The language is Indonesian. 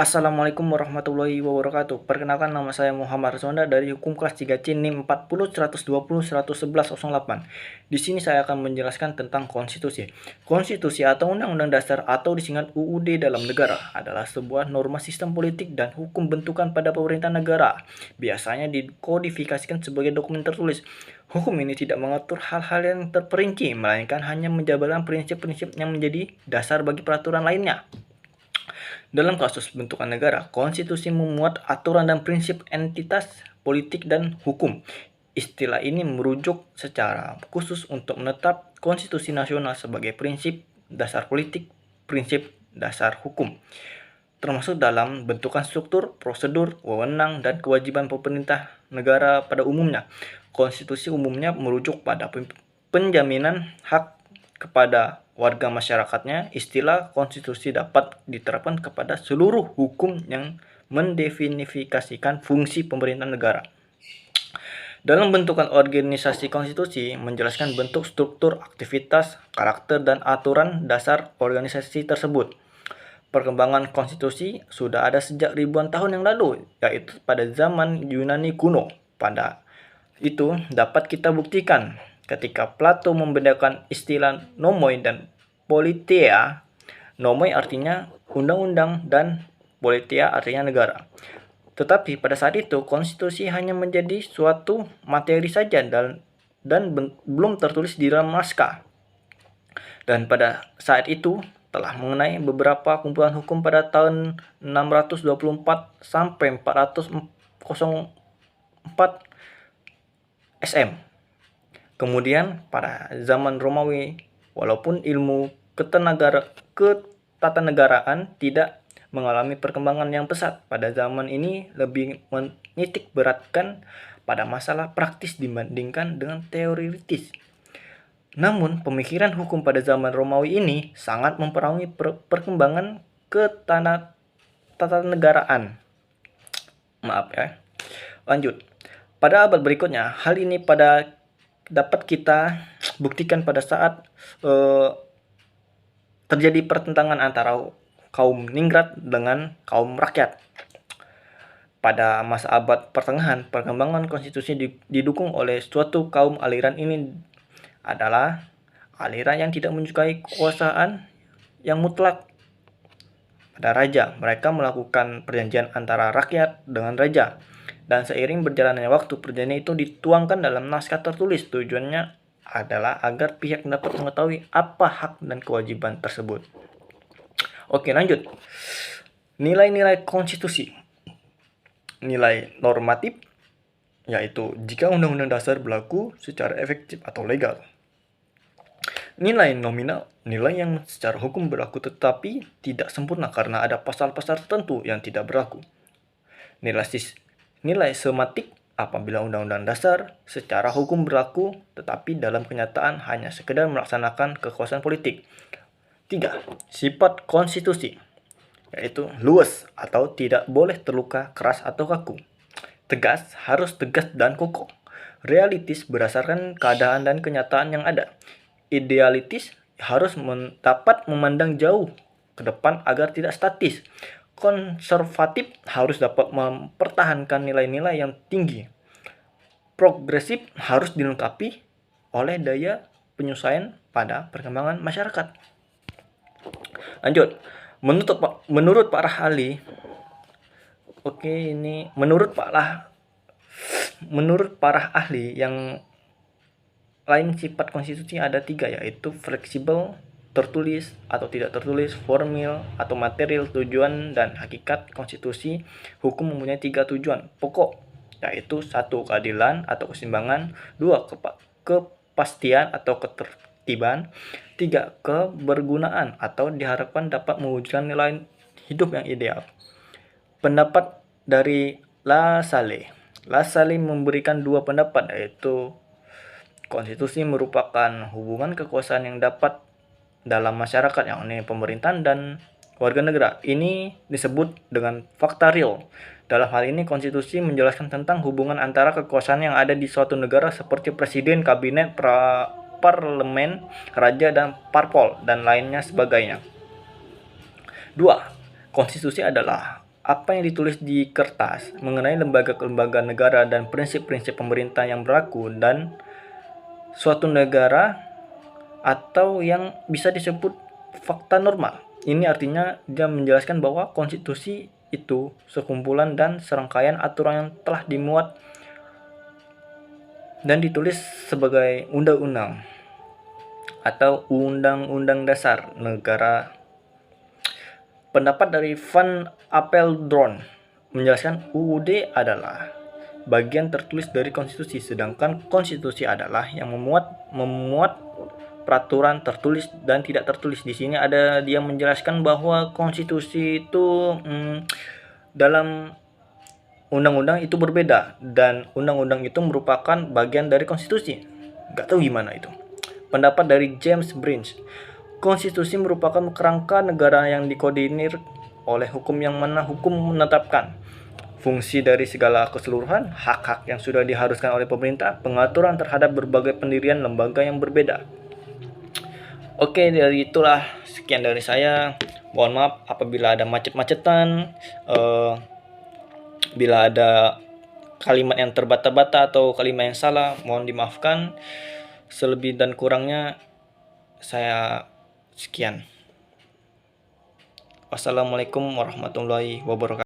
Assalamualaikum warahmatullahi wabarakatuh. Perkenalkan, nama saya Muhammad Rizwanda dari Hukum Kelas 3C NIM 40 120 111 08. Di sini saya akan menjelaskan tentang konstitusi. Konstitusi atau Undang-Undang Dasar atau disingkat UUD dalam negara adalah sebuah norma sistem politik dan hukum bentukan pada pemerintahan negara. Biasanya dikodifikasikan sebagai dokumen tertulis. Hukum ini tidak mengatur hal-hal yang terperinci, melainkan hanya menjabarkan prinsip-prinsip yang menjadi dasar bagi peraturan lainnya. Dalam kasus bentukan negara, konstitusi memuat aturan dan prinsip entitas politik dan hukum. Istilah ini merujuk secara khusus untuk menetap konstitusi nasional sebagai prinsip dasar politik, prinsip dasar hukum, termasuk dalam bentukan struktur, prosedur, wewenang, dan kewajiban pemerintah negara pada umumnya. Konstitusi umumnya merujuk pada penjaminan hak kepada warga masyarakatnya. Istilah konstitusi dapat diterapkan kepada seluruh hukum yang mendefinisikan fungsi pemerintahan negara. Dalam bentukan organisasi konstitusi menjelaskan bentuk, struktur, aktivitas, karakter, dan aturan dasar organisasi tersebut. Perkembangan konstitusi sudah ada sejak ribuan tahun yang lalu, yaitu pada zaman Yunani kuno. Pada itu dapat kita buktikan ketika Plato membedakan istilah nomoi dan politeia. Nomoi artinya undang-undang dan politeia artinya negara. Tetapi pada saat itu konstitusi hanya menjadi suatu materi saja dan belum tertulis di dalam naskah. Dan pada saat itu telah mengenai beberapa kumpulan hukum pada tahun 624 sampai 404 SM. Kemudian pada zaman Romawi, walaupun ilmu ketatanegaraan tidak mengalami perkembangan yang pesat, pada zaman ini lebih menitik beratkan pada masalah praktis dibandingkan dengan teoritis. Namun, pemikiran hukum pada zaman Romawi ini sangat mempengaruhi perkembangan ketatanegaraan. Maaf ya. Lanjut. Pada abad berikutnya, hal ini dapat kita buktikan pada saat terjadi pertentangan antara kaum ningrat dengan kaum rakyat. Pada masa abad pertengahan, perkembangan konstitusi didukung oleh suatu kaum. Aliran ini adalah aliran yang tidak menyukai kekuasaan yang mutlak pada raja. Mereka melakukan perjanjian antara rakyat dengan raja. Dan seiring berjalannya waktu, perjanjian itu dituangkan dalam naskah tertulis. Tujuannya adalah agar pihak dapat mengetahui apa hak dan kewajiban tersebut. Oke, lanjut. Nilai-nilai konstitusi. Nilai normatif, yaitu jika Undang-Undang Dasar berlaku secara efektif atau legal. Nilai nominal, nilai yang secara hukum berlaku tetapi tidak sempurna karena ada pasal-pasal tertentu yang tidak berlaku. Nilai sematik, apabila Undang-Undang Dasar secara hukum berlaku tetapi dalam kenyataan hanya sekedar melaksanakan kekuasaan politik. 3. Sifat konstitusi, yaitu luas atau tidak boleh terluka keras atau kaku. Tegas, harus tegas dan kokoh. Realistis, berdasarkan keadaan dan kenyataan yang ada. Idealitis, harus dapat memandang jauh ke depan agar tidak statis. Konservatif, harus dapat mempertahankan nilai-nilai yang tinggi. Progresif, harus dilengkapi oleh daya penyesuaian pada perkembangan masyarakat. Lanjut. Menurut para ahli, menurut para ahli yang lain, sifat konstitusi ada 3, yaitu fleksibel, tertulis atau tidak tertulis, formil atau material. Tujuan dan hakikat konstitusi hukum mempunyai 3 tujuan pokok, yaitu 1. Keadilan atau keseimbangan, 2. Kepastian atau ketertiban, 3. Kebergunaan atau diharapkan dapat mewujudkan nilai hidup yang ideal. Pendapat dari Lassalle memberikan 2 pendapat, yaitu konstitusi merupakan hubungan kekuasaan yang dapat dalam masyarakat, yakni pemerintahan dan warga negara. Ini disebut dengan fakta real. Dalam hal ini, konstitusi menjelaskan tentang hubungan antara kekuasaan yang ada di suatu negara seperti presiden, kabinet, parlemen, raja, dan parpol, dan lainnya sebagainya. 2. Konstitusi adalah apa yang ditulis di kertas mengenai lembaga-lembaga negara dan prinsip-prinsip pemerintah yang berlaku dan suatu negara atau yang bisa disebut fakta normal. Ini artinya dia menjelaskan bahwa konstitusi itu sekumpulan dan serangkaian aturan yang telah dimuat dan ditulis sebagai undang-undang atau undang-undang dasar negara. Pendapat dari Van Apeldoorn menjelaskan UUD adalah bagian tertulis dari konstitusi, sedangkan konstitusi adalah yang memuat peraturan tertulis dan tidak tertulis. Di sini ada dia menjelaskan bahwa konstitusi itu dalam undang-undang itu berbeda dan undang-undang itu merupakan bagian dari konstitusi. Gak tahu gimana itu. Pendapat dari James Brinch, konstitusi merupakan kerangka negara yang dikoordinir oleh hukum yang mana hukum menetapkan fungsi dari segala keseluruhan, hak-hak yang sudah diharuskan oleh pemerintah, pengaturan terhadap berbagai pendirian lembaga yang berbeda. Oke, dari itulah sekian dari saya. Mohon maaf apabila ada macet-macetan, bila ada kalimat yang terbata-bata atau kalimat yang salah, mohon dimaafkan. Selebih dan kurangnya saya sekian. Wassalamualaikum warahmatullahi wabarakatuh.